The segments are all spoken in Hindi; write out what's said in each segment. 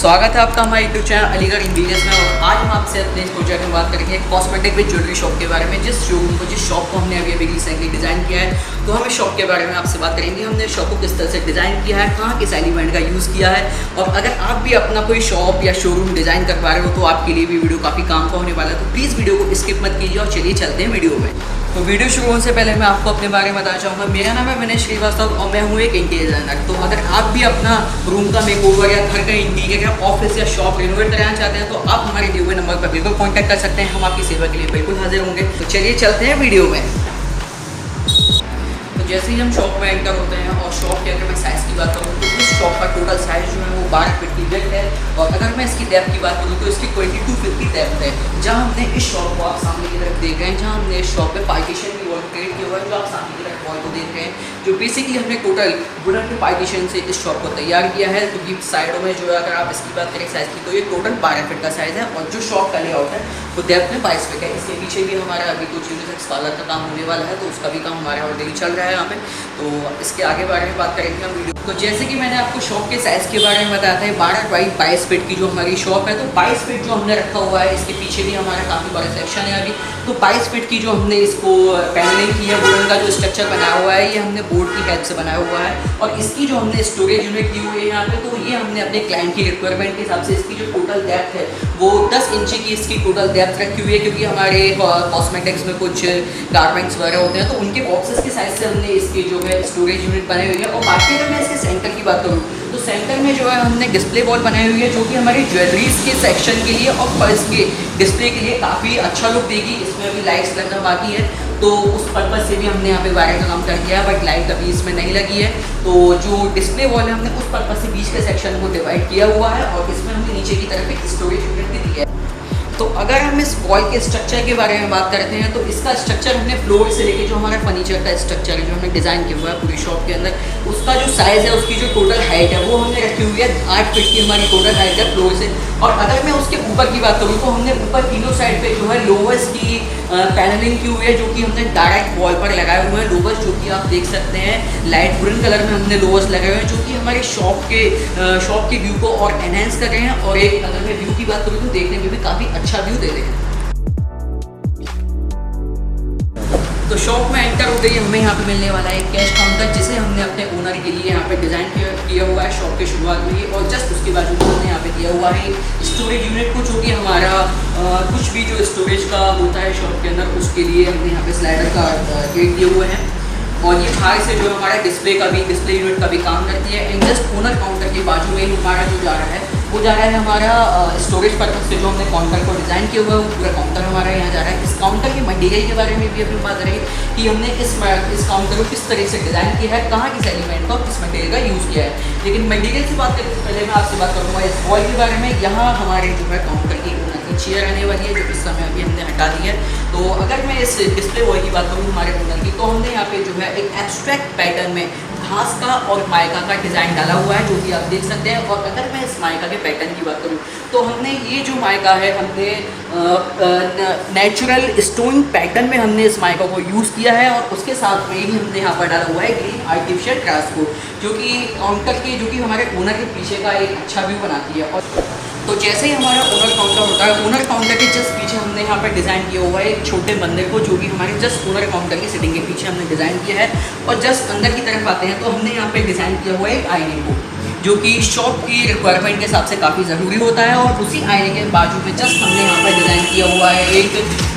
स्वागत है आपका हमारे यूट्यूब चैनल अलीगढ़ इंटीरियर्स में। और आज हम आपसे अपने इस प्रोजेक्ट में बात करेंगे कॉस्मेटिक विद ज्वेलरी शॉप के बारे में। जिस शोरूम को जिस शॉप को हमने अभी रिसेंटली डिज़ाइन किया है, तो हम इस शॉप के बारे में आपसे बात करेंगे। हमने शॉप को किस तरह से डिज़ाइन किया है, कहाँ किस एलिमेंट का यूज़ किया है, और अगर आप भी अपना कोई शॉप या शोरूम डिज़ाइन कर पा रहे हो तो आपके लिए भी वीडियो काफ़ी काम का होने वाला है। तो प्लीज़ वीडियो को स्किप मत कीजिए और चलिए चलते हैं वीडियो में। तो वीडियो शुरू होने से पहले मैं आपको अपने बारे में बताना चाहूँगा। मेरा नाम है विनय श्रीवास्तव और मैं हूँ एक इंटीरियर डिज़ाइनर। तो अगर आप भी अपना रूम का मेकओवर या घर का इंटीरियर या ऑफिस या शॉप रिनोवेट कराना चाहते हैं तो आप हमारे दिए हुए नंबर पर बिल्कुल कॉन्टैक्ट कर सकते हैं। हम आपकी सेवा के लिए बिल्कुल हाजिर होंगे। तो चलिए चलते हैं वीडियो में। तो जैसे ही हम शॉप में एंटर होते हैं और शॉप के अगर मैं साइज़ की बात करूँ तो इस शॉप का टोटल साइज़ जो है वो 12 फीट की डेप्थ है। और अगर मैं इसकी डेप्थ की बात करूँ तो इसकी 22 फीट की डेप्थ है। जहाँ हमने इस शॉप को आप सामने की तरफ देख रहे हैं, जहाँ हमने इस शॉप पे पार्टीशन की वॉल क्रिएट किया हुआ है, जो आप सामने की तरफ वॉल को देख रहे हैं, जो बेसिकली हमने टोटल वुडन के पार्टीशन से इस शॉप को तैयार किया है। क्योंकि साइडों में जो है अगर आप इसकी बात करें साइज़ की तो ये टोटल 12 फीट का साइज़ है। और जो शॉप का लेआउट है वो डेप्थ में 22 फीट है। इसके पीछे भी हमारा अभी कुछ यूनिसेक्स पार्लर का काम होने वाला है, तो उसका भी काम हमारा ऑलरेडी चल रहा है यहाँ पे। तो इसके आगे बारे में बात करेंगे हम वीडियो। तो जैसे कि मैंने आपको शॉप के साइज़ के बारे में बताया था, 12 बाई 22 फीट की जो हमारी शॉप है, तो 22 फीट जो हमने रखा हुआ है, इसके पीछे भी हमारा काफ़ी बड़ा सेक्शन है अभी। तो 22 फीट की जो हमने इसको पैनलिंग की है, वुडन का जो स्ट्रक्चर बनाया हुआ है, ये हमने बोर्ड की हेल्प से बनाया हुआ है। और इसकी जो हमने स्टोरेज यूनिट दी हुई है यहाँ पे, तो ये हमने अपने क्लाइंट की रिक्वायरमेंट के हिसाब से इसकी जो टोटल डेप्थ है वो 10 इंची की इसकी टोटल डेप्थ रखी हुई है। क्योंकि हमारे कॉस्मेटिक्स में कुछ गारमेंट्स वगैरह होते हैं, तो उनके बॉक्सेस के साइज से हमने इसकी जो है स्टोरेज यूनिट बनाई हुई है। और बाकी अगर मैं इसके सेंटर की बात करूँ तो सेंटर में जो है हमने डिस्प्ले वॉल बनाई हुई है, जो कि हमारी ज्वेलरीज के सेक्शन के लिए और पर्स के डिस्प्ले के लिए काफ़ी अच्छा लुक देगी। इसमें अभी लाइट्स लगना बाकी है, तो उस पर्पज़ से भी हमने यहाँ पे वायरिंग का काम कर दिया है, बट लाइट अभी इसमें नहीं लगी है। तो जो डिस्प्ले वॉल है हमने उस पर्पज़ से बीच के सेक्शन को डिवाइड किया हुआ है, और इसमें हमने नीचे की तरफ एक स्टोरेज यूनिट भी दी है। तो अगर हम इस वॉल के स्ट्रक्चर के बारे में बात करते हैं तो इसका स्ट्रक्चर हमने फ्लोर से लेके जो हमारा फर्नीचर का स्ट्रक्चर है जो हमने डिज़ाइन किया हुआ है पूरी शॉप के अंदर, उसका जो साइज़ है, उसकी जो टोटल हाइट है वो हमने रखी हुई है 8 फीट की हमारी टोटल हाइट है फ्लोर से। और अगर मैं उसके ऊपर की बात करूँ तो हमने ऊपर तीनों साइड पे जो है लोवर्स की पैनलिंग की हुई है, जो कि हमने डायरेक्ट वॉल पर लगाए हुए हैं लोवर्स, जो कि आप देख सकते हैं लाइट वुडन कलर में हमने लोवर्स लगाए हुए हैं, जो कि हमारे शॉप के व्यू को और एनहेंस कर रहे हैं। और एक अगर मैं व्यू की बात करूँ तो देखने में भी काफ़ी अच्छा व्यू दे रहे हैं। तो शॉप में एंटर होते ही हमें यहाँ पे मिलने वाला है कैश काउंटर, जिसे हमने अपने ओनर के लिए यहाँ पे डिज़ाइन किया हुआ है शॉप की शुरुआत में ही। और जस्ट उसके बाजू में हमने यहाँ पे दिया हुआ है स्टोरेज यूनिट को, जो कि हमारा कुछ भी जो स्टोरेज का होता है शॉप के अंदर, उसके लिए हमने यहाँ पे स्लाइडर का गेट दिए हुए हैं। और ये बाहर से जो हमारा डिस्प्ले यूनिट का भी काम करती है। एंड जस्ट ओनर काउंटर के बाजू में ही हमारा जो जा रहा है वो जा रहा है हमारा स्टोरेज पर्पज से जो हमने काउंटर को डिज़ाइन किया हुआ है, वो पूरा काउंटर हमारा यहाँ जा रहा है। इस काउंटर के मटेरियल के बारे में भी अपनी बात रही कि हमने इस काउंटर को किस तरह से डिज़ाइन किया है, कहाँ किस एलिमेंट का और किस मटेरियल का यूज़ किया है। लेकिन मटेरियल से बात करने से पहले मैं आपसे बात करूँगा इस वॉल के बारे में। यहाँ हमारे जो है काउंटर की चेयर आने वाली है, जो इस समय अभी हमने हटा दी है। तो अगर मैं इस डिस्प्ले वॉल की बात करूँ हमारे ओनर की, तो हमने यहाँ पे जो है एक एब्स्ट्रैक्ट पैटर्न में घास का और माइका का डिज़ाइन डाला हुआ है, जो कि आप देख सकते हैं। और अगर मैं इस माइका के पैटर्न की बात करूँ तो हमने ये जो माइका है हमने नेचुरल स्टोन पैटर्न में हमने इस माइका को यूज़ किया है। और उसके साथ में ही हमने यहाँ पर डाला हुआ है ग्रीन आर्टिफिशियल ग्रास को, जो कि काउंटर के जो कि हमारे ओनर के पीछे का एक अच्छा व्यू बनाती है। और तो जैसे ही हमारा ओनर काउंटर होता है, ओनर काउंटर के जस्ट पीछे हमने यहाँ पर डिज़ाइन किया हुआ है एक छोटे मंदिर को, जो कि हमारे जस्ट ओनर काउंटर की सिटिंग के पीछे हमने डिज़ाइन किया है। और जस्ट अंदर की तरफ आते हैं तो हमने यहाँ पे डिज़ाइन किया हुआ है एक आईने को, जो कि शॉप की रिक्वायरमेंट के हिसाब से काफ़ी ज़रूरी होता है। और उसी आईने के बाजू में जस्ट हमने यहाँ पर डिज़ाइन किया हुआ है एक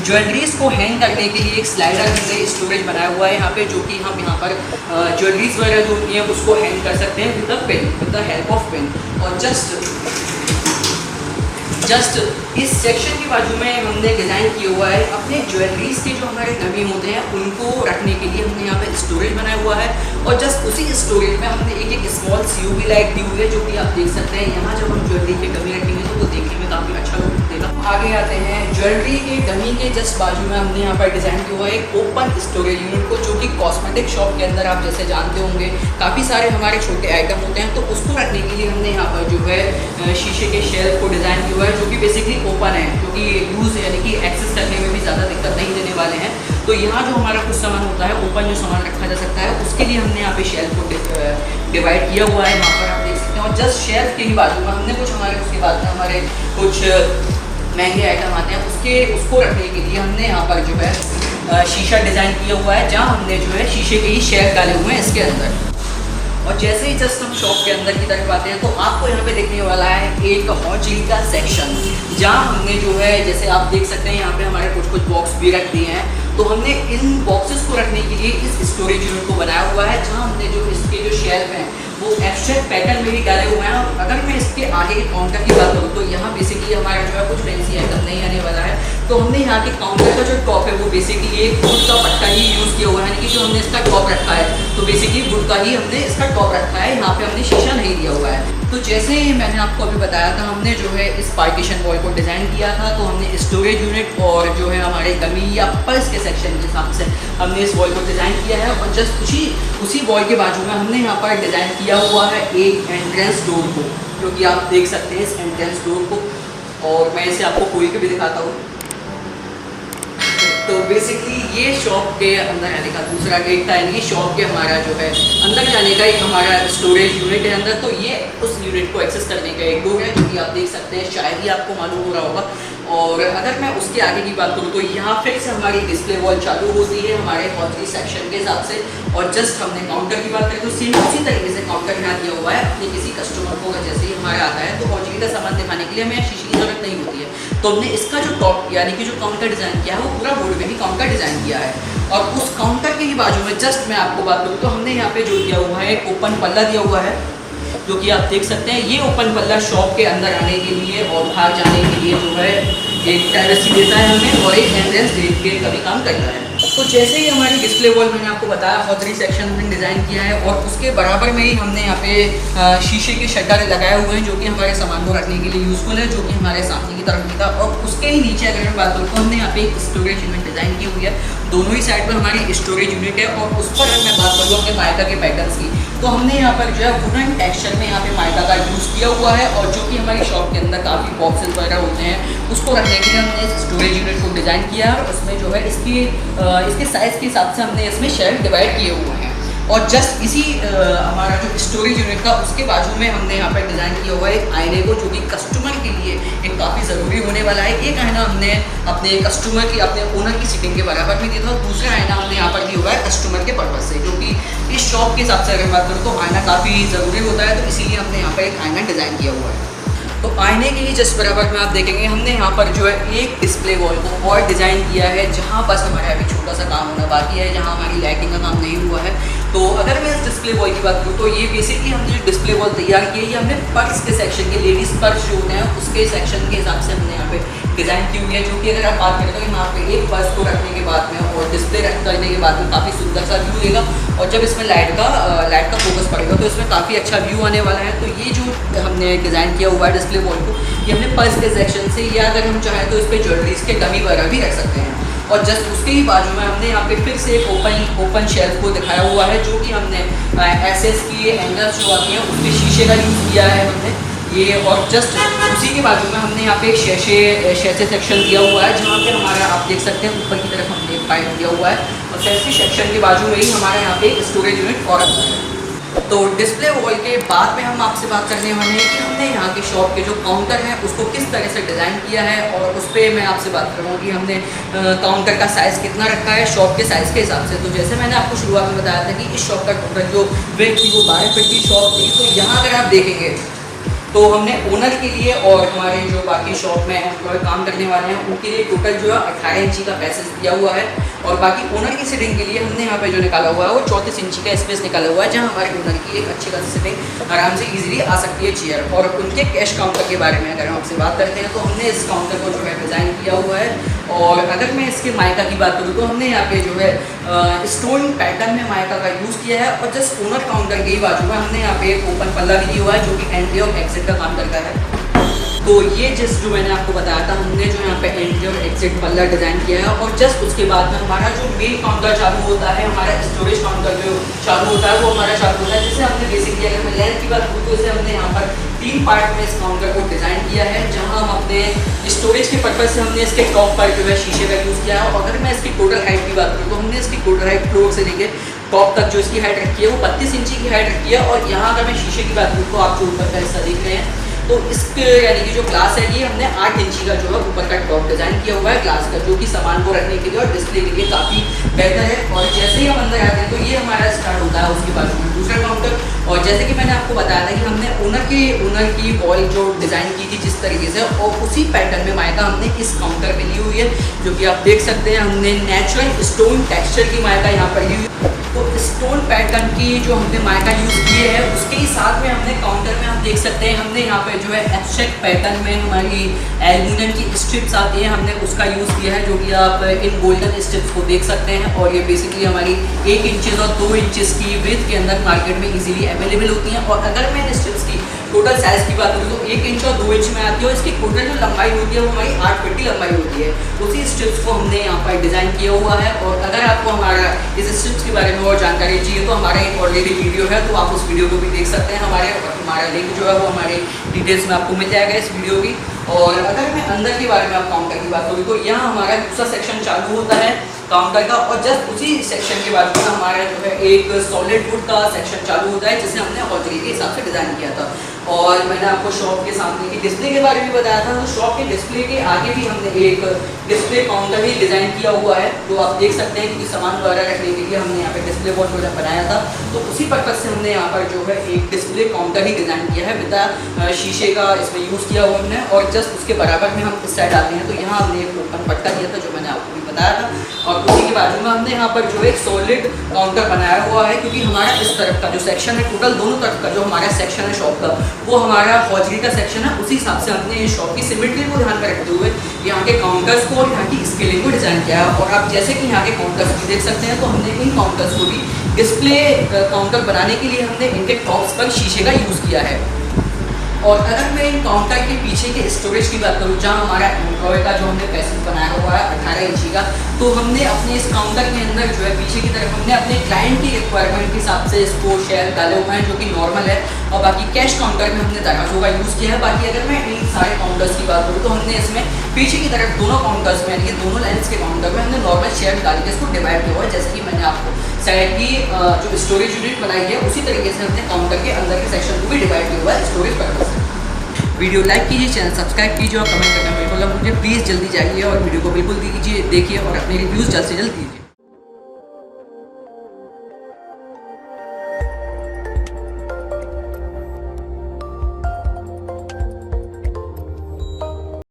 ज्वेलरीज को हैंग करने के लिए एक स्लाइडर हमने स्टोरेज बनाया हुआ है यहाँ पे, जो कि हम यहाँ पर ज्वेलरीज वगैरह जो होती हैं उसको हैंग कर सकते हैं with the help of pen. और जस्ट इस सेक्शन के बाजू में हमने डिज़ाइन किया हुआ है अपने ज्वेलरीज के जो हमारे नमी होते हैं उनको रखने के लिए हमने यहाँ पे स्टोरेज बनाया हुआ है। और जस्ट उसी स्टोरेज में हमने एक स्मॉल CUV लाइट दी हुई है, जो कि आप देख सकते हैं। यहाँ जब हम ज्वेलरी के डमी रखेंगे तो वो देखने में काफ़ी अच्छा लुक देगा। आगे आते हैं ज्वेलरी के डमी के जस्ट बाजू में हमने यहाँ पर डिज़ाइन किया हुआ है एक ओपन स्टोरेज यूनिट को, जो कि कॉस्मेटिक शॉप के अंदर आप जैसे जानते होंगे काफ़ी सारे हमारे छोटे आइटम होते हैं, तो उसको रखने के लिए हमने यहाँ पर जो है शीशे के शेल्फ को डिज़ाइन किया हुआ है, जो कि बेसिकली ओपन है, जो कि यूज़ यानी कि एक्सेस करने में भी ज़्यादा दिक्कत नहीं देने वाले हैं। तो यहाँ जो हमारा कुछ सामान होता है ओपन जो सामान रखा जा सकता है, उसके लिए हमने यहाँ पे शेल्फ को डिवाइड किया हुआ है। यहाँ पर आप देख सकते हैं हैं। और जस्ट शेल्फ के ही बाजू में हमने कुछ हमारे उसके बाद में हमारे कुछ महंगे आइटम आते हैं उसको रखने के लिए हमने यहाँ पर जो है शीशा डिज़ाइन किया हुआ है, जहाँ हमने जो है शीशे के ही शेल्फ डाले हुए हैं इसके अंदर। और जैसे ही जस्ट हम शॉप के अंदर की तरफ आते हैं तो आपको यहाँ पे देखने वाला है एक हॉट का सेक्शन, जहाँ हमने जो है जैसे आप देख सकते हैं यहाँ पे हमारे कुछ बॉक्स भी रख दिए हैं। तो हमने इन बॉक्सेस को रखने के लिए इस स्टोरेज यूनिट को बनाया हुआ है, जहाँ हमने जो इसके जो शेल्फ हैं वो एब्स्ट्रैक्ट पैटर्न में ही डाले हुए हैं। और अगर मैं इसके आगे के काउंटर की बात करूँ तो यहाँ बेसिकली हमारा जो है कुछ फैंसी आइटम नहीं आने वाला है। तो हमने यहाँ के काउंटर का जो टॉप है वो बेसिकली एक वुड का पट्टा ही यूज़ किया हुआ है, यानी कि जो हमने इसका टॉप रखा है तो बेसिकली वुड का ही हमने इसका टॉप रखा है, यहाँ पे हमने शीशा नहीं दिया हुआ है। तो जैसे मैंने आपको अभी बताया था, हमने जो है इस पार्टीशन वॉल को डिज़ाइन किया था, तो हमने स्टोरेज यूनिट और जो है हमारे गमी या पर्स के सेक्शन के हिसाब से हमने इस वॉल को डिज़ाइन किया है। और जस्ट उसी वॉल के बाजू में हमने यहाँ पर डिज़ाइन किया हुआ है एक एंट्रेंस डोर को, जो कि आप देख सकते हैं इस एंट्रेंस डोर को। और मैं इसे आपको खोल के भी दिखाता हूँ। तो बेसिकली ये शॉप के अंदर आने का दूसरा गेट था, यानी कि शॉप के हमारा जो है अंदर जाने का एक हमारा स्टोरेज यूनिट है अंदर। तो ये उस यूनिट को एक्सेस करने का एक डोर है, जो कि आप देख सकते हैं, शायद ही आपको मालूम हो रहा होगा। और अगर मैं उसके आगे की बात करूँ तो यहाँ फिर से हमारी डिस्प्ले वॉल चालू होती है हमारे हॉटली सेक्शन के हिसाब से। और जस्ट हमने काउंटर की बात करें तो सेम उसी तरीके से काउंटर यहाँ दिया हुआ है। अपने किसी कस्टमर को जैसे ही हमारा आता है तो हॉटली का सामान दिखाने के लिए हमें शीशे की जरूरत नहीं होती है। तो हमने इसका जो टॉप यानी कि जो काउंटर डिज़ाइन किया है वो पूरा बोर्ड में ही काउंटर डिज़ाइन किया है। और उस काउंटर के ही बाजू में जस्ट मैं आपको बात करूँ तो हमने यहाँ पे जो दिया हुआ है एक ओपन पल्ला दिया हुआ है, जो कि आप देख सकते हैं। ये ओपन पल्ला शॉप के अंदर आने के लिए और बाहर जाने के लिए जो है एक प्राइवेसी देता है हमें, और एक एंट्रेंस गेट का भी काम करता है। तो जैसे ही हमारी डिस्प्ले वॉल मैंने आपको बताया हॉटली सेक्शन हमने डिज़ाइन किया है, और उसके बराबर में ही हमने यहाँ पे शीशे के शटर लगाए हुए हैं, जो कि हमारे सामान को रखने के लिए यूज़फुल है, जो कि हमारे सामने की तरफ भी था। और उसके ही नीचे अगर मैं बात करूँ तो हमने यहाँ पे एक स्टोरेज यूनिट डिज़ाइन की हुई है। दोनों ही साइड पर हमारी स्टोरेज यूनिट है। और उस पर अगर मैं बात करूँ अपने माइका के पैटर्न्स की, तो हमने यहाँ पर जो है वुडन टेक्सचर में यहाँ पे माइका का यूज़ किया हुआ है। और जो कि हमारी शॉप के अंदर काफ़ी बॉक्सेस वगैरह होते हैं, उसको रखने के लिए हमने इस स्टोरेज यूनिट को डिज़ाइन किया है। और उसमें जो है इसके साइज़ के हिसाब से हमने इसमें शेल्फ डिवाइड किए हुए हैं। और जस्ट इसी हमारा जो स्टोरेज यूनिट था उसके बाजू में हमने यहाँ पर डिज़ाइन किया हुआ है एक आईने को, जो कि कस्टमर के लिए एक काफ़ी ज़रूरी होने वाला है। एक आईना हमने अपने कस्टमर की अपने ओनर की सीटिंग के बराबर में दिया था, और दूसरा आईना हमने यहाँ पर दिया हुआ है कस्टमर के पर्पज़ से, जो कि इस शॉप के हिसाब से अगर बात करूँ तो आईना काफ़ी ज़रूरी होता है। तो इसीलिए हमने यहाँ पर एक आईना डिज़ाइन किया हुआ है। तो आईने के ही जस्ट बराबर में आप देखेंगे हमने यहाँ पर जो है एक डिस्प्ले वॉल को और डिज़ाइन किया है, जहाँ बस हमारा अभी छोटा सा काम होना बाकी है, जहाँ हमारी लाइटिंग का काम नहीं हुआ है। तो अगर मैं इस डिस्प्ले वॉल की बात करूँ तो ये बेसिकली हमने जो डिस्प्ले वॉल तैयार की है ये हमने पर्स के सेक्शन के लेडीज़ पर्स जो होते हैं उसके सेक्शन के हिसाब से हमने यहाँ पे डिज़ाइन की हुई है। जो कि अगर आप बात करें तो यहाँ पे एक पर्स को रखने के बाद में और डिस्प्ले करने के बाद में काफ़ी सुंदर सा व्यू देगा। और जब इसमें लाइट का फोकस पड़ेगा तो इसमें काफ़ी अच्छा व्यू आने वाला है। तो ये जो हमने डिज़ाइन किया हुआ है डिस्प्ले वॉल को, ये हमने पर्स के सेक्शन से, या अगर हम चाहें तो इस पर ज्वेलरीज के डमी वगैरह भी रख सकते हैं। और जस्ट उसके ही बाजू में हमने यहाँ पे फिर से एक ओपन शेल्फ को दिखाया हुआ है, जो कि हमने एसएस की एंगल्स जो आती हैं उसके शीशे का यूज़ किया है हमने ये। और जस्ट उसी के बाजू में हमने यहाँ पे एक शीशे सेक्शन दिया हुआ है, जहाँ पे हमारा आप देख सकते हैं ऊपर की तरफ हमने एक पाइप दिया हुआ है। और शीशे सेक्शन के बाजू में ही हमारा यहाँ पे एक स्टोरेज यूनिट और रखा है। तो डिस्प्ले वॉल के बाद में हम आपसे बात करने वाले हैं कि हमने यहाँ के शॉप के जो काउंटर हैं उसको किस तरह से डिज़ाइन किया है। और उस पर मैं आपसे बात करूँगा कि हमने काउंटर का साइज़ कितना रखा है शॉप के साइज़ के हिसाब से। तो जैसे मैंने आपको शुरुआत में बताया था कि इस शॉप का टोटल जो वेट थी वो 12 फीट की शॉप थी। तो यहाँ अगर आप देखेंगे तो हमने ओनर के लिए और हमारे जो बाकी शॉप में एम्प्लॉय काम करने वाले हैं उनके लिए टोटल जो है 18 इंची का पैसेज दिया हुआ है। और बाकी ओनर की सीटिंग के लिए हमने यहाँ पे जो निकाला हुआ है वो 34 इंची का स्पेस निकाला हुआ है, जहाँ हमारे ओनर की एक अच्छी खासी सीटिंग आराम से इजीली आ सकती है चेयर। और उनके कैश काउंटर के बारे में अगर हम आपसे बात करते हैं तो हमने इस काउंटर को जो है डिज़ाइन किया हुआ है। और अगर मैं इसके माइका की बात करूँ तो हमने यहाँ पे जो है स्टोन पैटर्न में माइका का यूज़ किया है। और जस्ट ओनर काउंटर के ही बाजू में हमने यहाँ पे एक ओपन पल्ला भी दिया हुआ है, जो कि एंट्री और एग्जिट का काम करता है। तो ये जस्ट जो मैंने आपको बताया था हमने जो यहाँ पे एंट्री और एग्जिट पल्ला डिज़ाइन किया है। और जस्ट उसके बाद में हमारा जो मेन काउंटर चालू होता है, हमारा स्टोरेज काउंटर जो चालू होता है वो हमारा चालू होता है, जिसे हमने बेसिकली अगर मैं लेंथ की बात करूँ तो इसे हमने यहाँ पर 3 पार्ट में इस काउंटर को डिज़ाइन किया है, जहाँ हम अपने स्टोरेज के पर्पज़ से हमने इसके टॉप पर जो है शीशे का यूज़ किया है। और अगर मैं इसकी टोटल हाइट की बात करूँ तो हमने इसकी टोटल हाइट फ्लोर से लेकर टॉप तक जो इसकी हाइट रखी है वो 32 इंची की हाइट रखी है। और यहाँ अगर मैं शीशे की बात करूँ तो आप जो ऊपर का हिस्सा देख रहे हैं तो इसके यानी कि जो ग्लास है ये हमने 8 इंची का जो है ऊपर का टॉप डिज़ाइन किया हुआ है ग्लास का, जो कि सामान को रखने के लिए और डिस्प्ले के लिए काफ़ी बेहतर है। और जैसे ही हम अंदर आते हैं तो ये हमारा स्टार्ट होता है उसके बाजू में दूसरा काउंटर। और जैसे कि मैंने आपको बताया था कि हमने ओनर की वॉल जो डिज़ाइन की थी जिस तरीके से, और उसी पैटर्न में माइका हमने इस काउंटर पे ली हुई है, जो कि आप देख सकते हैं हमने नेचुरल स्टोन टेक्सचर की माइका यहाँ पर ली हुई है। तो स्टोन पैटर्न की जो हमने माइका यूज़ किए हैं उसके ही साथ में हमने काउंटर में आप देख सकते हैं हमने यहाँ पे जो है एब्स्ट्रैक्ट पैटर्न में हमारी एल्यूमिनियम की स्ट्रिप्स आती है, हमने उसका यूज़ किया है, जो कि आप इन गोल्डन स्ट्रिप्स को देख सकते हैं। और ये बेसिकली हमारी 1 इंचेस और 2 इंचेस की विड्थ के अंदर मार्केट में इजीली अवेलेबल होती हैं। और अगर मैं इन स्ट्रिप्स की टोटल साइज़ की बात करूँ तो 1 इंच और 2 इंच में आती है, और इसकी टोटल जो लंबाई होती है वो हमारी 8 फीट की लंबाई होती है। उसी स्ट्रिप्स को हमने यहाँ पर डिज़ाइन किया हुआ है। और अगर आपको हमारा इस स्ट्रिप्स के बारे में और जानकारी चाहिए तो हमारा एक ऑलरेडी वीडियो है, तो आप उस वीडियो को भी देख सकते हैं। हमारा लिंक जो है वो हमारे डिटेल्स में आपको मिल जाएगा इस वीडियो की। और अगर मैं अंदर के बारे में आप काउंटर की बात करूँ तो यहाँ हमारा दूसरा सेक्शन चालू होता है काउंटर का, और जस्ट उसी सेक्शन के बाद हमारा जो है एक सॉलिड वुड का सेक्शन चालू होता है जिसे हमने हॉजरी के हिसाब से डिज़ाइन किया था। और मैंने आपको शॉप के सामने की डिस्प्ले के बारे में बताया था, तो शॉप के डिस्प्ले के आगे भी हमने एक डिस्प्ले काउंटर ही डिज़ाइन किया हुआ है, तो आप देख सकते हैं कि सामान वगैरह रखने के लिए हमने यहाँ पे डिस्प्ले बोर्ड वगैरह बनाया था। तो उसी पर्पज़ से हमने यहाँ पर जो है एक डिस्प्ले काउंटर ही डिज़ाइन किया है विद शीशे का इसमें यूज़ किया हुआ हमने। और जस्ट उसके बराबर में हम इस साइड आते हैं तो यहाँ हमने एक ओपन पट्टा दिया था जो मैंने आपको भी बताया था, और उसी के बाजू में हमने यहाँ पर जो एक सॉलिड काउंटर बनाया हुआ है, क्योंकि हमारा इस तरफ का जो सेक्शन है टोटल दोनों तरफ का जो हमारा सेक्शन है शॉप का वो हमारा हॉजरी का सेक्शन है। उसी हिसाब से हमने शॉप की सिमेट्री को ध्यान में रखते हुए यहाँ के काउंटर्स को और यहाँ की स्केलिंग को डिज़ाइन किया है। और आप जैसे कि यहाँ के काउंटर्स भी देख सकते हैं तो हमने इन काउंटर्स को भी डिस्प्ले काउंटर बनाने के लिए हमने इनके टॉप्स पर शीशे का यूज़ किया है। और अगर मैं इन काउंटर के पीछे के स्टोरेज की बात करूँ जहाँ हमारा एंड्रॉयड का जो हमने पैसेज बनाया हुआ है 18 इंची का, तो हमने अपने इस काउंटर के अंदर जो है पीछे की तरफ हमने अपने क्लाइंट की रिक्वायरमेंट के हिसाब से इसको शेयर डाले हुए हैं जो कि नॉर्मल है। और बाकी कैश काउंटर में हमने तराजू का यूज़ किया है। बाकी अगर मैं इन सारे काउंटर्स की बात करूँ तो हमने इसमें पीछे की तरफ दोनों काउंटर्स में यानी कि दोनों लाइन्स के काउंटर में हमने नॉर्मल शेयर डाल के इसको डिवाइड किया हुआ है। जैसे कि मैंने आपको साइड की जो स्टोरेज यूनिट बनाई है उसी तरीके से हमने काउंटर के अंदर के सेक्शन को भी डिवाइड किया हुआ है स्टोरेज पर्पज से। वीडियो लाइक कीजिए, चैनल सब्सक्राइब कीजिए और कमेंट करना बिल्कुल मुझे प्लीज़ जल्दी जाइए और वीडियो को बिल्कुल देखिए और अपने रिव्यूज़ जल्द से जल्द दीजिए।